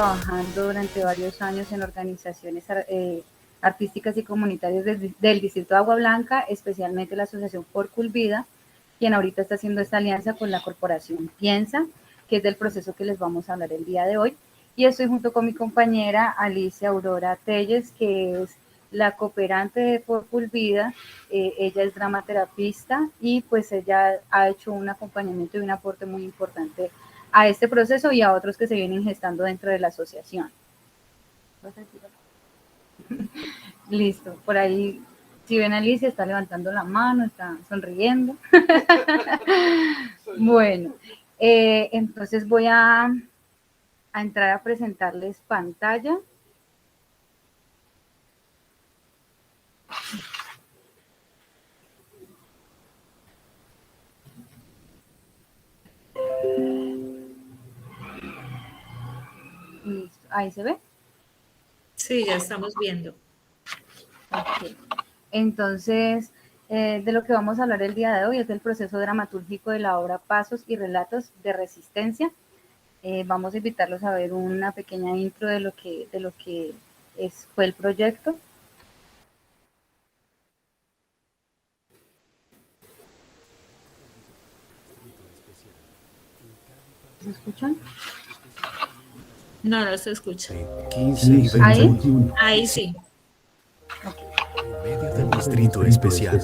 trabajando durante varios años en organizaciones artísticas y comunitarias del Distrito de Agua Blanca, especialmente la Asociación Por Vida, quien ahorita está haciendo esta alianza con la corporación Piensa, que es del proceso que les vamos a hablar el día de hoy. Y estoy junto con mi compañera Alicia Aurora Telles, que es la cooperante de Por Vida. Ella es dramaterapista y pues ella ha hecho un acompañamiento y un aporte muy importante a este proceso y a otros que se vienen gestando dentro de la asociación. Listo, por ahí, si ven a Alicia, está levantando la mano, está sonriendo. Bueno, entonces voy a entrar a presentarles pantalla. Listo, ahí se ve. Sí, ya estamos viendo. Okay. Entonces, de lo que vamos a hablar el día de hoy es del proceso dramatúrgico de la obra Pasos y Relatos de Resistencia. Vamos a invitarlos a ver una pequeña intro de lo que fue el proyecto. ¿Se escuchan? No, no se escucha. 15 y 21. Ahí sí. En medio del Distrito Especial,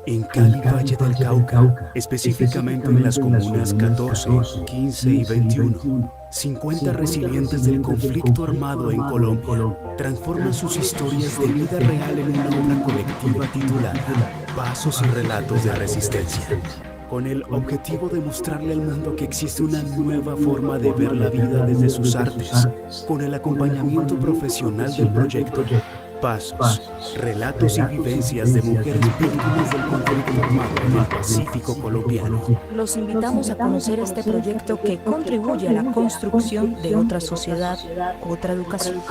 en Cali, Valle del Cauca, específicamente en las comunas 14, 15 y 21, 50 resilientes del conflicto armado en Colombia transforman sus historias de vida real en una obra colectiva titulada Pasos y Relatos de Resistencia, con el objetivo de mostrarle al mundo que existe una nueva forma de ver la vida desde sus artes, con el acompañamiento profesional del proyecto Pasos, relatos y vivencias de mujeres víctimas del conflicto armado en el Pacífico colombiano. Los invitamos a conocer este proyecto que contribuye a la construcción de otra sociedad, otra educación.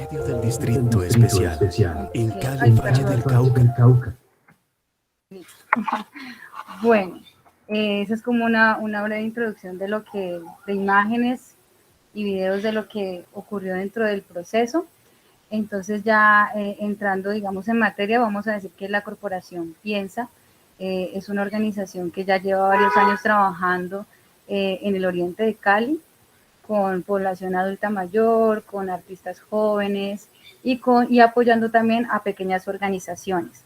Del Distrito Especial, en Cali, Valle del Cauca. Bueno, esa es como una breve introducción de de imágenes y videos de lo que ocurrió dentro del proceso. Entonces ya entrando, digamos, en materia, vamos a decir que la corporación Piensa es una organización que ya lleva varios años trabajando en el oriente de Cali, con población adulta mayor, con artistas jóvenes y apoyando también a pequeñas organizaciones.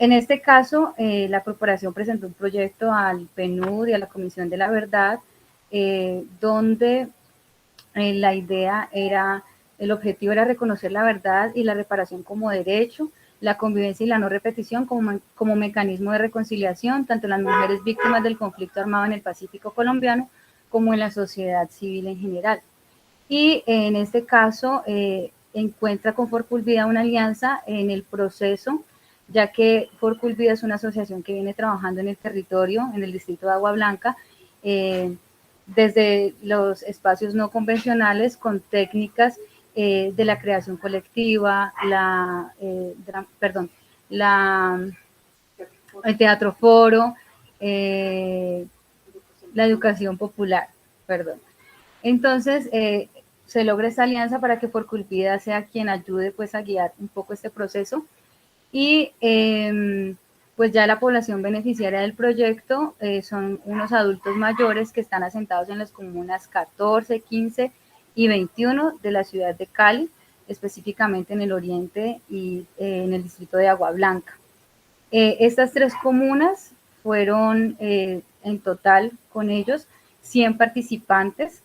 En este caso, la corporación presentó un proyecto al PNUD y a la Comisión de la Verdad, donde la idea era, el objetivo era reconocer la verdad y la reparación como derecho, la convivencia y la no repetición como mecanismo de reconciliación, tanto en las mujeres víctimas del conflicto armado en el Pacífico colombiano, como en la sociedad civil en general. Y en este caso encuentra con For Vida una alianza en el proceso, ya que For Vida es una asociación que viene trabajando en el territorio, en el distrito de Agua Blanca, desde los espacios no convencionales con técnicas de la creación colectiva, el teatro foro, la educación popular, perdón. Entonces, se logra esta alianza para que For Vida sea quien ayude pues a guiar un poco este proceso y pues ya la población beneficiaria del proyecto son unos adultos mayores que están asentados en las comunas 14, 15 y 21 de la ciudad de Cali, específicamente en el oriente y en el distrito de Agua Blanca. Estas tres comunas fueron en total con ellos 100 participantes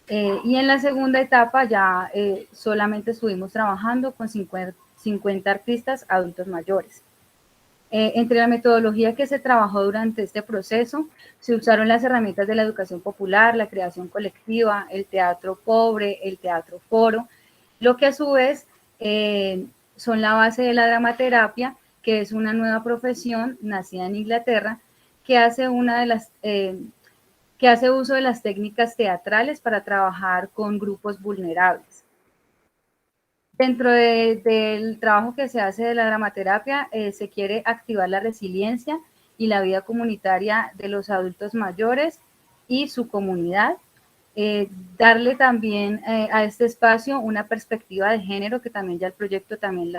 y en la segunda etapa ya solamente estuvimos trabajando con 50 artistas adultos mayores. Entre la metodología que se trabajó durante este proceso, se usaron las herramientas de la educación popular, la creación colectiva, el teatro pobre, el teatro foro, lo que a su vez son la base de la dramaterapia, que es una nueva profesión nacida en Inglaterra, que hace una de las que hace uso de las técnicas teatrales para trabajar con grupos vulnerables. Dentro del trabajo que se hace de la dramaterapia, se quiere activar la resiliencia y la vida comunitaria de los adultos mayores y su comunidad, darle también a este espacio una perspectiva de género, que también ya el proyecto también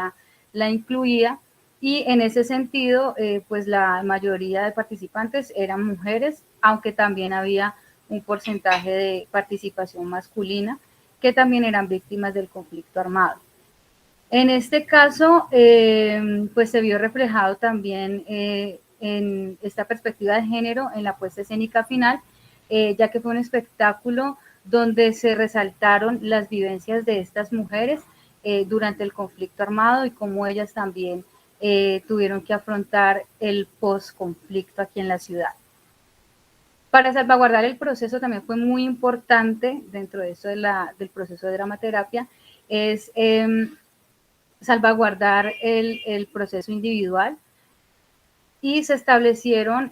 la incluía, y en ese sentido, pues la mayoría de participantes eran mujeres, aunque también había un porcentaje de participación masculina, que también eran víctimas del conflicto armado. En este caso, pues se vio reflejado también en esta perspectiva de género en la puesta escénica final, ya que fue un espectáculo donde se resaltaron las vivencias de estas mujeres durante el conflicto armado y cómo ellas también tuvieron que afrontar el posconflicto aquí en la ciudad. Para salvaguardar el proceso también fue muy importante dentro de eso del proceso de dramaterapia, es salvaguardar el proceso individual, y se establecieron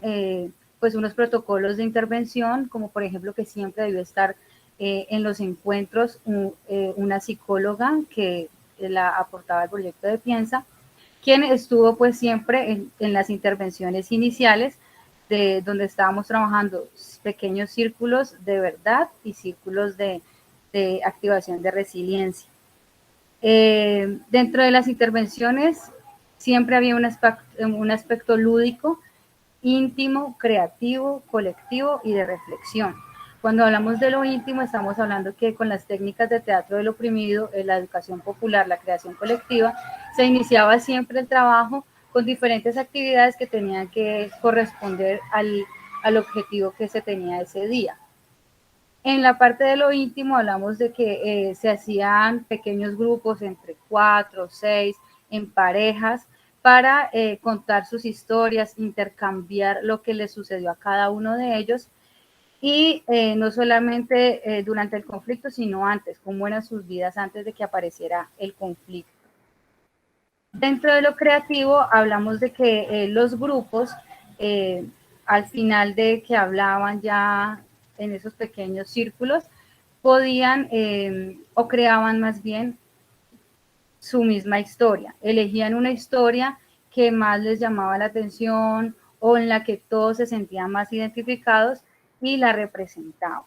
pues unos protocolos de intervención, como por ejemplo que siempre debió estar en los encuentros una psicóloga que la aportaba el proyecto de Piensa, quien estuvo pues siempre en las intervenciones iniciales, de donde estábamos trabajando pequeños círculos de verdad y círculos de activación de resiliencia. Dentro de las intervenciones siempre había un aspecto lúdico, íntimo, creativo, colectivo y de reflexión. Cuando hablamos de lo íntimo, estamos hablando que con las técnicas de teatro del oprimido, la educación popular, la creación colectiva, se iniciaba siempre el trabajo con diferentes actividades que tenían que corresponder al objetivo que se tenía ese día. En la parte de lo íntimo hablamos de que se hacían pequeños grupos entre 4 o 6 en parejas para contar sus historias, intercambiar lo que les sucedió a cada uno de ellos, y no solamente durante el conflicto, sino antes, cómo eran sus vidas antes de que apareciera el conflicto. Dentro de lo creativo hablamos de que los grupos, al final de que hablaban ya en esos pequeños círculos, podían o creaban más bien su misma historia. Elegían una historia que más les llamaba la atención o en la que todos se sentían más identificados y la representaban.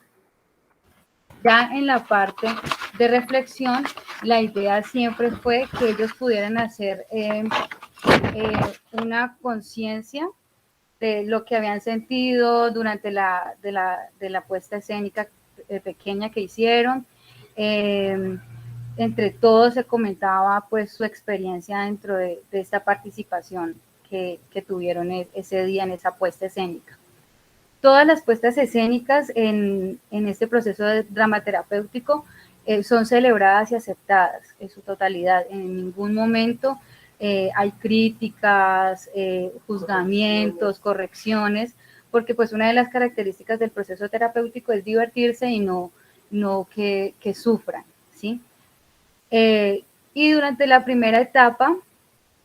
Ya en la parte de reflexión, la idea siempre fue que ellos pudieran hacer una conciencia de lo que habían sentido durante la puesta escénica pequeña que hicieron. Entre todos se comentaba pues su experiencia dentro de esta participación que tuvieron ese día en esa puesta escénica. Todas las puestas escénicas en este proceso de dramaterapéutico son celebradas y aceptadas en su totalidad. En ningún momento hay críticas, juzgamientos, correcciones, porque pues una de las características del proceso terapéutico es divertirse y no que sufran, ¿sí? Y durante la primera etapa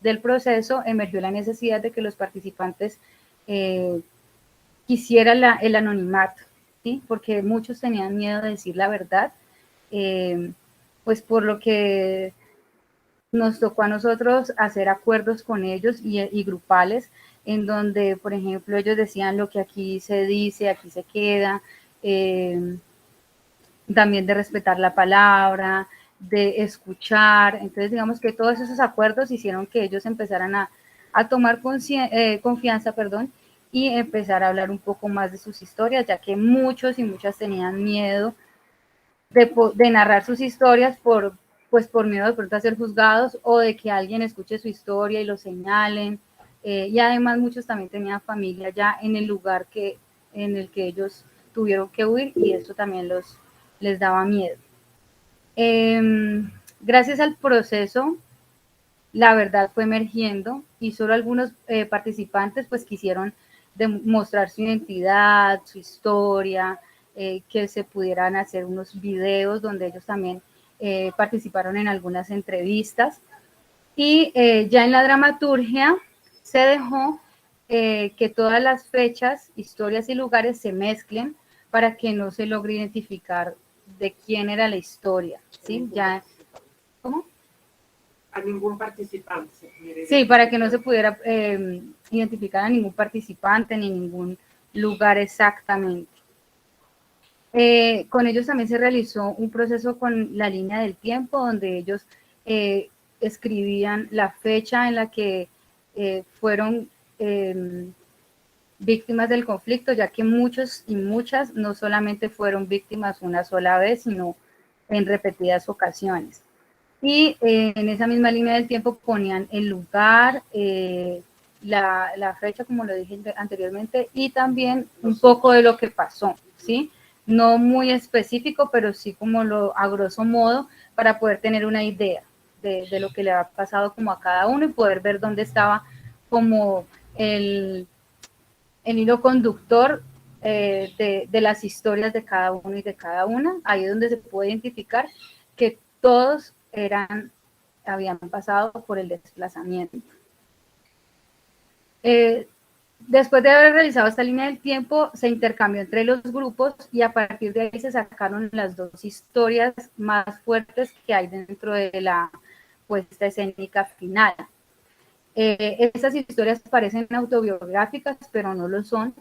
del proceso emergió la necesidad de que los participantes quisieran el anonimato, ¿sí? Porque muchos tenían miedo de decir la verdad, pues por lo que nos tocó a nosotros hacer acuerdos con ellos y grupales, en donde, por ejemplo, ellos decían lo que aquí se dice, aquí se queda, también de respetar la palabra, de escuchar. Entonces, digamos que todos esos acuerdos hicieron que ellos empezaran a tomar confianza, perdón, y empezar a hablar un poco más de sus historias, ya que muchos y muchas tenían miedo de narrar sus historias por miedo de pronto a ser juzgados o de que alguien escuche su historia y lo señalen. Y además muchos también tenían familia ya en el lugar en el que ellos tuvieron que huir, y esto también les daba miedo. Gracias al proceso, la verdad fue emergiendo y solo algunos participantes pues quisieron demostrar su identidad, su historia, que se pudieran hacer unos videos donde ellos también participaron en algunas entrevistas. Y ya en la dramaturgia se dejó que todas las fechas, historias y lugares se mezclen para que no se logre identificar de quién era la historia, ¿sí? Ya, ¿cómo? A ningún participante. Sí, para que no se pudiera identificar a ningún participante ni ningún lugar exactamente. Con ellos también se realizó un proceso con la línea del tiempo, donde ellos escribían la fecha en la que fueron víctimas del conflicto, ya que muchos y muchas no solamente fueron víctimas una sola vez, sino en repetidas ocasiones. Y en esa misma línea del tiempo ponían el lugar, la fecha, como lo dije anteriormente, y también un poco de lo que pasó, ¿sí? No muy específico, pero sí como a grosso modo, para poder tener una idea de lo que le ha pasado como a cada uno y poder ver dónde estaba como el hilo conductor de las historias de cada uno y de cada una. Ahí es donde se puede identificar que todos habían pasado por el desplazamiento. Después de haber realizado esta línea del tiempo, se intercambió entre los grupos y a partir de ahí se sacaron las dos historias más fuertes que hay dentro de la puesta escénica final. Estas historias parecen autobiográficas, pero no lo son.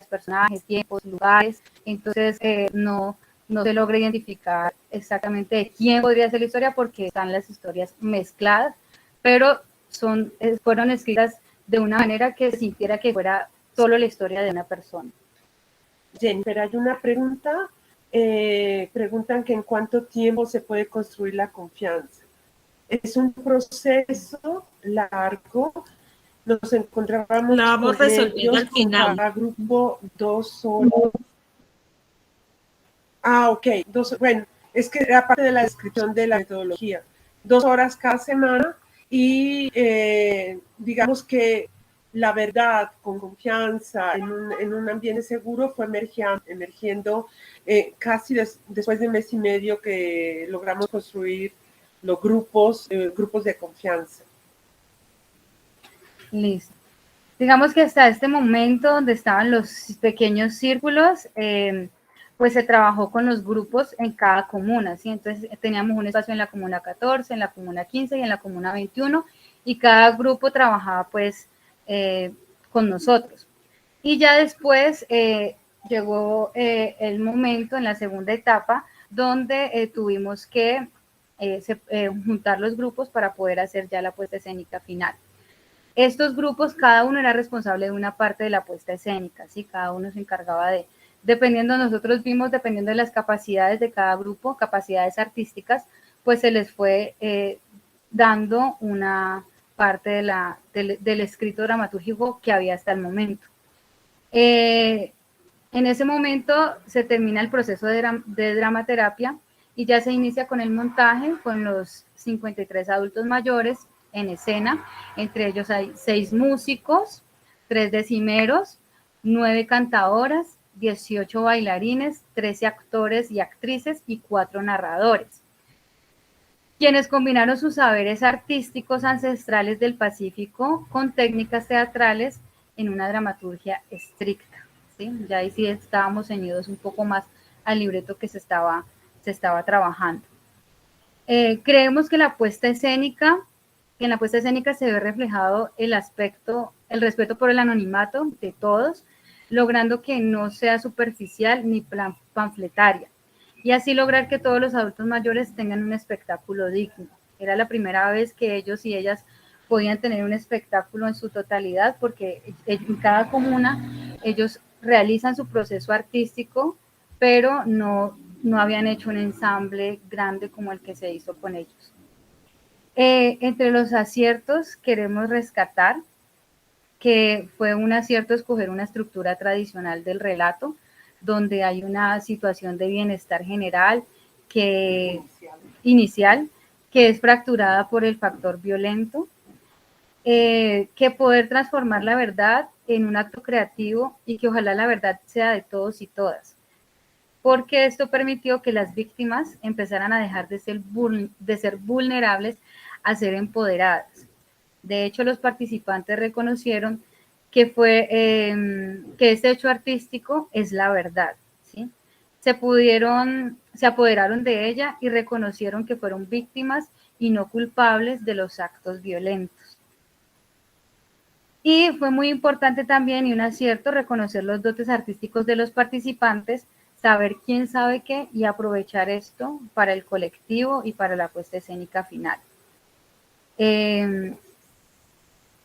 Personajes, tiempos, lugares, entonces no se logra identificar exactamente de quién podría ser la historia porque están las historias mezcladas, pero fueron escritas de una manera que sintiera que fuera solo la historia de una persona. Jennifer, hay una pregunta. Preguntan que en cuánto tiempo se puede construir la confianza. Es un proceso largo. Nos encontrábamos la vamos resolviendo al final. Cada grupo 2 horas. Ok, bueno, es que era parte de la descripción de la metodología. 2 horas cada semana y digamos que la verdad con confianza en un ambiente seguro fue emergiendo casi después de 1 mes y medio que logramos construir los grupos de confianza. Listo. Digamos que hasta este momento donde estaban los pequeños círculos, pues se trabajó con los grupos en cada comuna, ¿sí? Entonces teníamos un espacio en la comuna 14, en la comuna 15 y en la comuna 21 y cada grupo trabajaba pues con nosotros. Y ya después llegó el momento en la segunda etapa donde tuvimos que juntar los grupos para poder hacer ya la puesta escénica final. Estos grupos, cada uno era responsable de una parte de la puesta escénica, ¿sí? Cada uno se encargaba dependiendo, nosotros vimos, dependiendo de las capacidades de cada grupo, capacidades artísticas, pues se les fue dando una parte del escrito dramatúrgico que había hasta el momento. En ese momento se termina el proceso de dramaterapia y ya se inicia con el montaje, con los 53 adultos mayores en escena. Entre ellos hay 6 músicos, 3 decimeros, 9 cantadoras, 18 bailarines, 13 actores y actrices y 4 narradores, quienes combinaron sus saberes artísticos ancestrales del Pacífico con técnicas teatrales en una dramaturgia estricta, ¿sí? Ya ahí sí estábamos ceñidos un poco más al libreto que se estaba trabajando. Creemos que en la puesta escénica se ve reflejado el respeto por el anonimato de todos, logrando que no sea superficial ni panfletaria, y así lograr que todos los adultos mayores tengan un espectáculo digno. Era la primera vez que ellos y ellas podían tener un espectáculo en su totalidad, porque en cada comuna ellos realizan su proceso artístico, pero no habían hecho un ensamble grande como el que se hizo con ellos. Entre los aciertos queremos rescatar que fue un acierto escoger una estructura tradicional del relato, donde hay una situación de bienestar general inicial, que es fracturada por el factor violento, que poder transformar la verdad en un acto creativo y que ojalá la verdad sea de todos y todas, porque esto permitió que las víctimas empezaran a dejar de ser vulnerables a ser empoderadas. De hecho, los participantes reconocieron que este hecho artístico es la verdad, ¿sí? Se apoderaron de ella y reconocieron que fueron víctimas y no culpables de los actos violentos. Y fue muy importante también, y un acierto, reconocer los dotes artísticos de los participantes, saber quién sabe qué y aprovechar esto para el colectivo y para la puesta escénica final.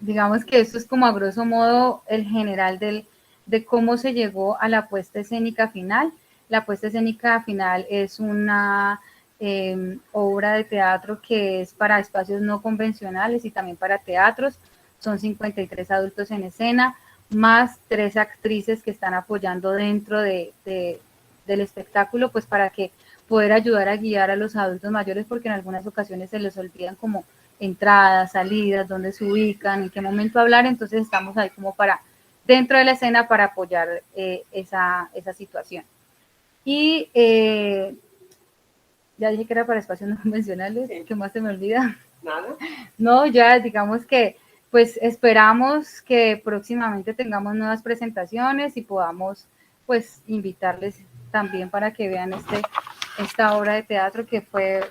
Digamos que esto es como a grosso modo el general de cómo se llegó a la puesta escénica final. La puesta escénica final es una obra de teatro que es para espacios no convencionales y también para teatros. Son 53 adultos en escena, más 3 actrices que están apoyando dentro del espectáculo, pues para que poder ayudar a guiar a los adultos mayores, porque en algunas ocasiones se les olvidan como entradas, salidas, dónde se ubican, en qué momento hablar. Entonces estamos ahí como para, dentro de la escena, para apoyar esa situación. Y ya dije que era para espacios no convencionales, ¿qué más se me olvida? Nada. No, ya digamos que pues esperamos que próximamente tengamos nuevas presentaciones y podamos pues invitarles también para que vean esta obra de teatro que fue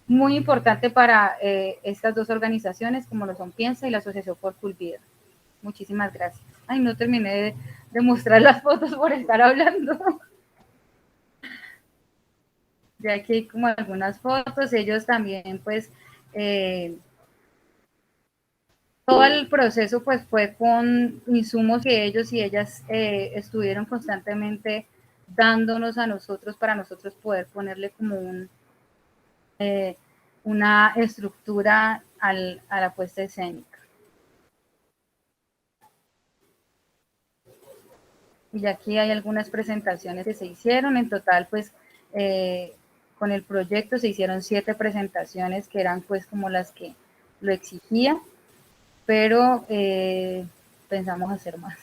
muy importante para estas dos organizaciones como lo son Piensa y la Asociación por Culvida. Muchísimas gracias. Ay, no terminé de mostrar las fotos por estar hablando. Ya aquí hay como algunas fotos, ellos también pues todo el proceso pues fue con insumos que ellos y ellas estuvieron constantemente dándonos a nosotros para nosotros poder ponerle como una estructura a la puesta escénica. Y aquí hay algunas presentaciones que se hicieron, en total pues con el proyecto se hicieron 7 presentaciones que eran pues como las que lo exigían, pero pensamos hacer más.